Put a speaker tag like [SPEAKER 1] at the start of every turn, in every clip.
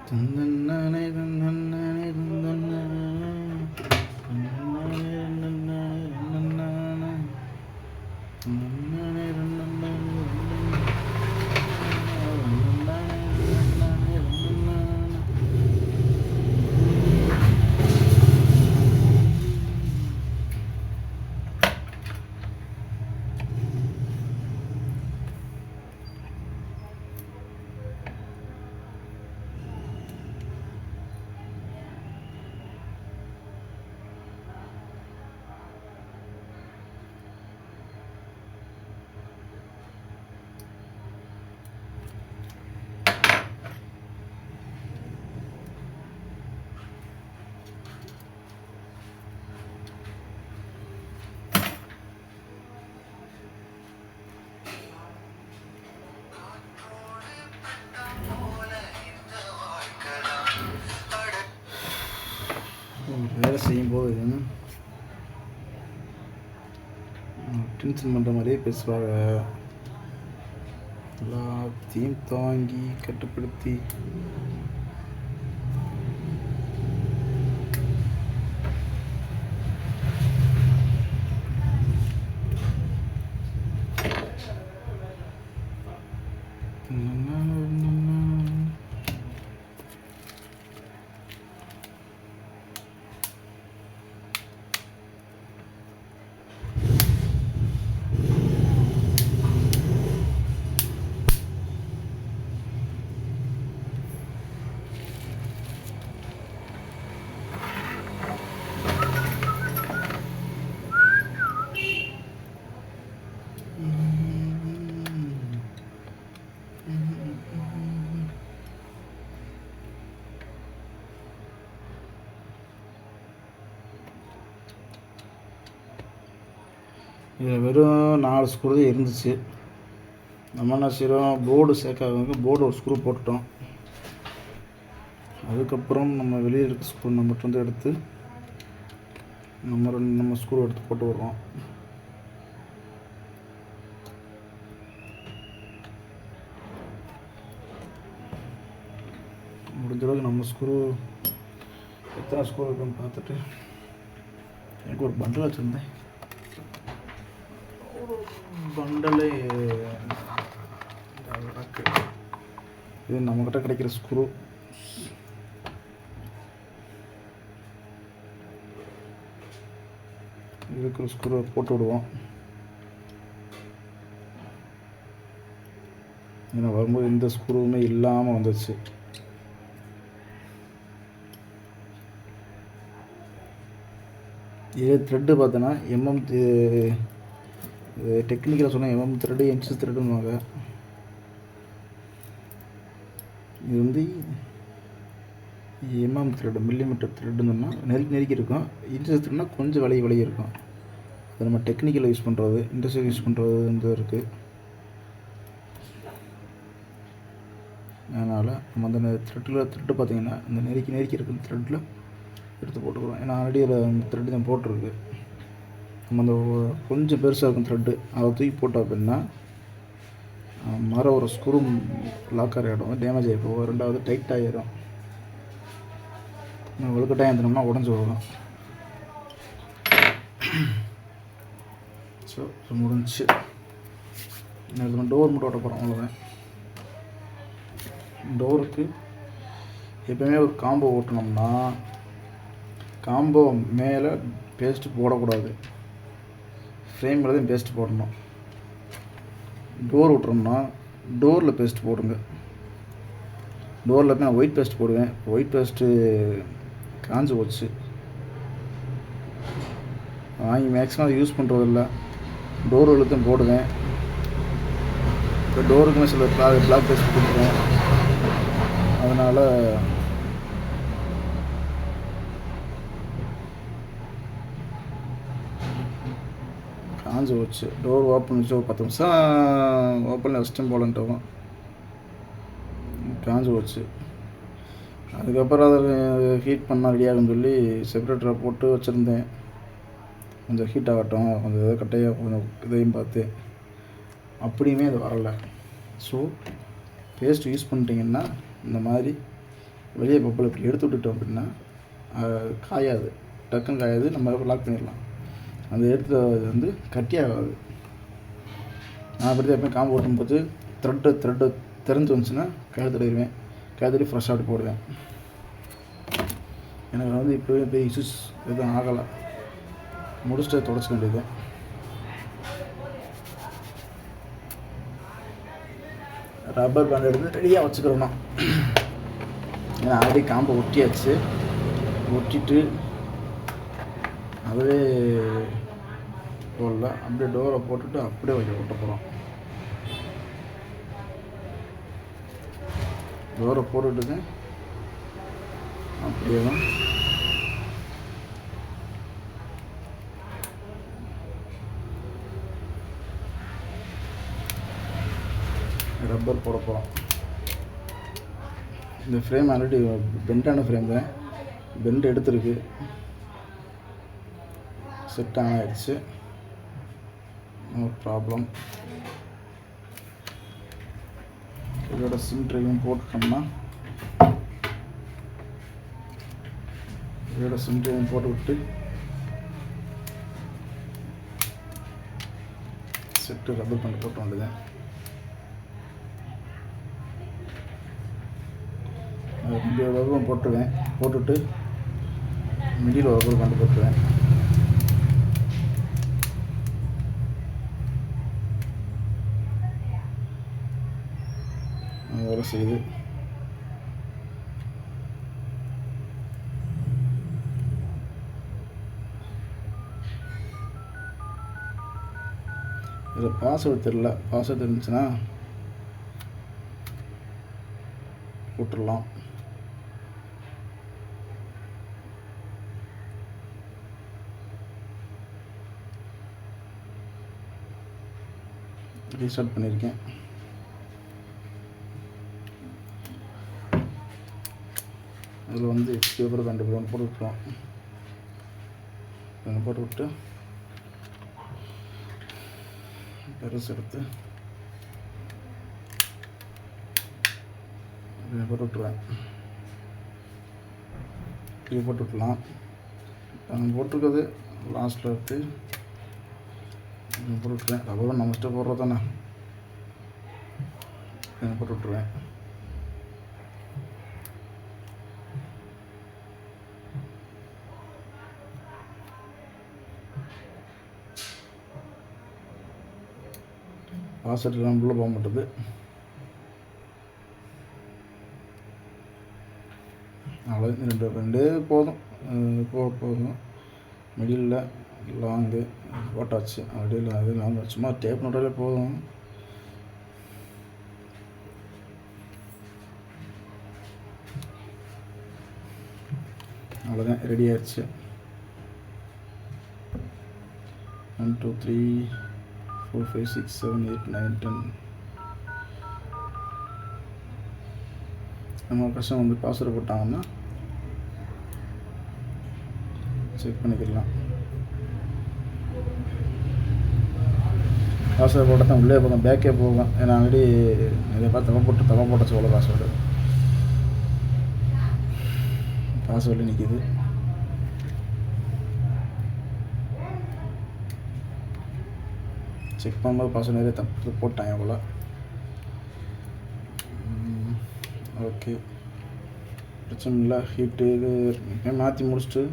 [SPEAKER 1] தந்தன்னானே தந்தன்னானே தந்தன்னானே வேலை செய்யும்போது டென்ஷன் பண்ணுற மாதிரியே பேசுவாங்க. எல்லாத்தையும் தாங்கி கட்டுப்படுத்தி இதில் வெறும் 4 ஸ்க்ரூ தான் இருந்துச்சு. நம்ம என்ன செய்கிறோம், போர்டு சேர்க்காதவங்க போர்டு ஒரு ஸ்க்ரூ போட்டுட்டோம். அதுக்கப்புறம் நம்ம வெளியே இருக்க ஸ்க்ரூ மட்டும் வந்து எடுத்து நம்ம ஸ்க்ரூ எடுத்து போட்டு விடுறோம். முடிஞ்ச அளவுக்கு நம்ம ஸ்க்ரூ எத்தனை ஸ்க்ரூ இருக்குன்னு பார்த்துட்டு, எனக்கு ஒரு பண்டில் வச்சுருந்தேன். பண்டலே இது நம்மக்கிட்ட கிடைக்கிற ஸ்க்ரூ. இதுக்கு ஸ்க்ரூவை போட்டு விடுவோம். ஏன்னா வரும்போது எந்த ஸ்க்ரூவுமே இல்லாமல் வந்துச்சு. இது த்ரெட்டு பார்த்தோன்னா டெக்னிக்கலாக சொன்னால் த்ரெட்டு இன்ச்சு த்ரெட்டுன்னுவாங்க. இது வந்து த்ரெட்டு மில்லிமீட்டர் த்ரெட்டுன்னு சொன்னால் நெருக்கி இருக்கும். இன்ச்சு த்ரெட்னா கொஞ்சம் விலகி இருக்கும். அது நம்ம டெக்னிக்கலில் யூஸ் பண்ணுறது, இண்டஸ்ட்ரியல் யூஸ் பண்ணுறது வந்து இருக்குது. அதனால் நம்ம அந்த த்ரெட்டு பார்த்திங்கன்னா அந்த நெருக்கி இருக்கிற த்ரெட்டில் எடுத்து போட்டுக்கிறோம். ஏன்னா ஆல்ரெடி அதில் அந்த த்ரெட்டு தான் போட்டிருக்கு. நம்ம அந்த கொஞ்சம் பெருசாக இருக்கும் த்ரெட்டு, அதை தூக்கி போட்டோம் அப்படின்னா மரம் ஒரு ஸ்க்ரூ லாக் ஆகிடும், டேமேஜ் ஆகி போகும். ரெண்டாவது டைட் ஆகிடும். வழுக்கட்டாக இருந்தோம்னா உடஞ்சி போகும். ஸோ முடிஞ்சு இன்னும் டோர் மட்டும் ஓட்ட போகிறோம், அவ்வளோதான். டோருக்கு எப்போயுமே ஒரு காம்போ ஓட்டினோம்னா காம்போ மேலே பேஸ்ட்டு போடக்கூடாது, ஃப்ரேமில் தான் பேஸ்ட்டு போடணும். டோர் விட்றோம்னா டோரில் பேஸ்ட் போடுங்க. டோரில் போய் நான் ஒயிட் பேஸ்ட் போடுவேன். ஒயிட் பேஸ்ட்டு காஞ்சி போச்சு, வாங்கி மேக்ஸிமம் அதை யூஸ் பண்ணுறதில்ல. டோர் எழுத்தும் போடுவேன். இப்போ டோருக்குமே சில பிளாக் பேஸ்ட் கொடுக்குறேன். அதனால் காஞ்சி போச்சு. டோர் ஓப்பன் வச்சு ஒரு 10 நிமிஷம் ஓப்பனில் வச்சிட்டேன் போலன்ட்டு காஞ்சி போச்சு. அதுக்கப்புறம் அதை ஹீட் பண்ணால் ரெடியாகுன்னு சொல்லி செப்பரேட்டரை போட்டு வச்சுருந்தேன். கொஞ்சம் ஹீட் ஆகட்டும், கொஞ்சம் இதை கட்டையாக கொஞ்சம் இதையும் பார்த்து அப்படியுமே அது வரலை. ஸோ பேஸ்ட் யூஸ் பண்ணிட்டீங்கன்னா இந்த மாதிரி வெளியே பப்பில் இப்படி எடுத்து விட்டுட்டோம் அப்படின்னா காயாது, டக்குன்னு காயாது, நம்ம லாக் பண்ணிடலாம். அந்த எடுத்து வந்து கட்டியாகாது. நான் அப்படி தான் எப்போயும் காம்போ ஓட்டும்போது த்ரெட்டு திறந்து வந்துச்சுன்னா கழுத்துடுவேன், கழுத்துட்டு ஃப்ரெஷ்ஷாக அப்படி போடுவேன். எனக்கு வந்து இப்போவே பெரிய இஷ்யூஸ் எதுவும் ஆகலை. முடிச்சுட்டு தொடச்சிக்க வேண்டியது. ரப்பர் பேண்ட் எடுத்து ரெடியாக வச்சுக்கிறோம். ஏன்னா ஆல்ரெடி காம்பை ஒட்டியாச்சு. ஒட்டிட்டு அதுவே போடல, அப்படியே டோரை போட்டுட்டு அப்படியே வைக்க ஒட்ட போகிறோம். டோரை போட்டுட்டு அப்படியே தான் ரப்பர் போட போகிறோம். இந்த ஃப்ரேம் ஆல்ரெடி பெண்டான ஃப்ரேம் தான், பெண்ட் எடுத்துருக்கு, செட் ஆகிடுச்சு, நோ ப்ராப்ளம். இதோட சிம் ட்ரைவும் போட்டுட்டோம்னா போட்டு விட்டு செட்டு ரப்பர் பண்ணி போட்டு வேண்டியதான். இந்த ரப்பரும் போட்டுருவேன். போட்டுட்டு மிடில் ரப்பர் பண்ணி போட்டுருவேன். வேலை செய்யுது. இதில் பாஸ்வேர்டு தெரியல, பாஸ்வேர்டு இருந்துச்சுன்னா போட்டுடலாம். ரீஸ்டார்ட் பண்ணியிருக்கேன். அதில் வந்து பேப்பர் பேண்ட் போட்டு விட்டுருவோம். போட்டு விட்டு பெருசு எடுத்து போட்டு விட்டுருவேன். இது போட்டு விட்டுலாம். நான் போட்டிருக்கிறது லாஸ்ட்டில் எடுத்து போட்டு விட்டுருவேன். ரப்பர் நம்ம இஷ்டம் போடுறது தானே, போட்டு விட்டுருவேன். பாஸ்வேர்ட்லாம் உள்ளே போக மாட்டேது. அவ்வளோ ரெண்டு போதும், போதும். மிடில் லாங்கு போட்டாச்சு, அப்படியே அது லாங்கு சும்மா டேப் நோட்டாலே போதும். அவ்வளோதான், ரெடி ஆயிடுச்சு. 1 2 3 4 5 6 7 8 9 10. நம்ம கஷ்டம் வந்து பாஸ்வேர்டு போட்டாங்கன்னா செக் பண்ணிக்கலாம். பாஸ்வேர்டு போட்டால் தான் உள்ளே போகும், பேக்கே போகும். ஏன்னா ஆல்ரெடி இதை பார்த்து தவ போட்டாச்சு போல பாஸ்வேர்டு நிற்கிது. செக் பண்ணும்போது பாஸ்வேர்டு நிறைய தப்பு போட்டாங்க போல். ஓகே, பிரச்சனை இல்லை. ஹீட்டு இது மாற்றி முடிச்சுட்டு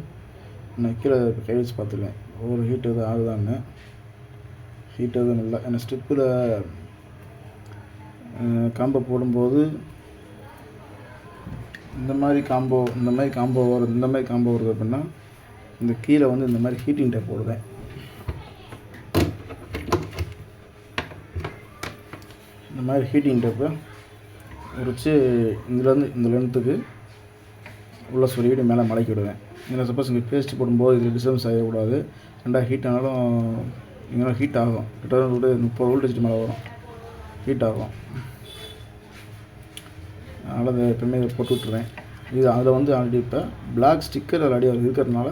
[SPEAKER 1] நான் கீழே கை வச்சு பார்த்துருவேன் ஒவ்வொரு ஹீட் எதுவும் ஆகுதான்னு. ஹீட் எதுவும் இல்லை. ஏன்னா ஸ்டிப்பில் காம்போ போடும்போது இந்த மாதிரி காம்போ வருது அப்படின்னா இந்த கீழே வந்து இந்த மாதிரி ஹீட்டிங் டேப் போடுவேன். இந்த மாதிரி ஹீட்டிங் டேப்பை உரித்து இதுலேருந்து இந்த லென்த்துக்கு உள்ள சொல்லிவிட்டு மேலே மடக்கி விடுவேன். ஏன்னா சப்போஸ் இங்கே பேஸ்ட் போடும்போது இதில் டிஸ்டர்பன்ஸ் ஆகக்கூடாது. ரெண்டாவது ஹீட் ஆனாலும் இங்கே ஹீட் ஆகும். கிட்டத்தட்ட 30 வோல்டேஜ் மேலே வரும், ஹீட் ஆகும். அதனால் அதை எப்பவுமே இதை போட்டு விட்டுருவேன். இது அதில் வந்து ஆல்ரெடி இப்போ பிளாக் ஸ்டிக்கர் ஆல்ரெடி இருக்கிறதுனால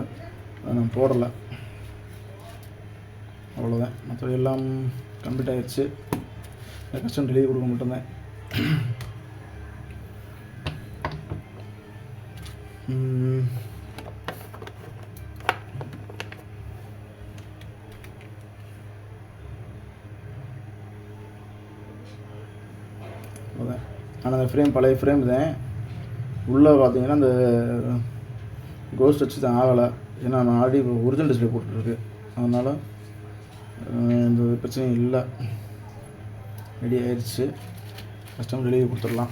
[SPEAKER 1] அதை நான் போடலை. அவ்வளோதான், மற்ற எல்லாம் கம்ப்ளீட் ஆகிடுச்சு. கஸ்டம் டெலிவரி கொடுக்க மட்டும்தான். அதான். ஆனால் அந்த ஃப்ரேம் பழைய ஃப்ரேம் தான். உள்ளே பார்த்தீங்கன்னா அந்த கோஸ்ட் வச்சு தான் ஆகலை. ஏன்னா நான் ஆல்ரெடி ஒரிஜினல் டிஸ்பிளே போட்டுருக்கு. அதனால் இந்த பிரச்சனையும் இல்லை. ரெடி ஆயிடுச்சு. கஸ்டமர் டெலிவரி கொடுத்துடலாம்.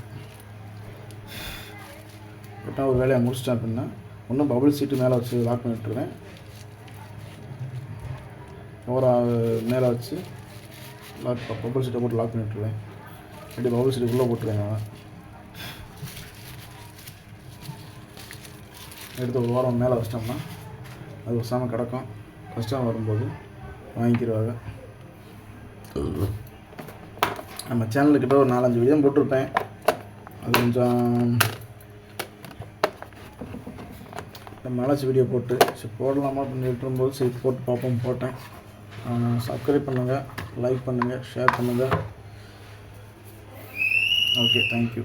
[SPEAKER 1] கரெக்டாக ஒரு வேலையை முடிச்சிட்டேன் அப்படின்னா ஒன்றும் பபுள் சீட்டு மேலே வச்சு லாக் பண்ணி விட்டுருவேன். கவரை மேலே வச்சு பபுள் சீட்டை போட்டு லாக் பண்ணி விட்டுருவேன். அப்படி பபுள் சீட்டு உள்ளே போட்டுருவேன். நான் எடுத்து ஒரு வாரம் மேலே வச்சிட்டோம்னா அது வசாமல் கிடக்கும். கஸ்டமர் வரும்போது வாங்கிக்கிடுவாங்க. நம்ம சேனலுக்கிட்ட ஒரு 4-5 வீடியோ போட்டிருப்பேன். அது கொஞ்சம் மலைச்சி வீடியோ போட்டு சரி போடலாமா அப்படின்னு இருக்கும்போது சரி போட்டு பார்ப்போம் போட்டேன். சப்ஸ்கிரைப் பண்ணுங்கள், லைக் பண்ணுங்கள், ஷேர் பண்ணுங்கள். Okay, thank you.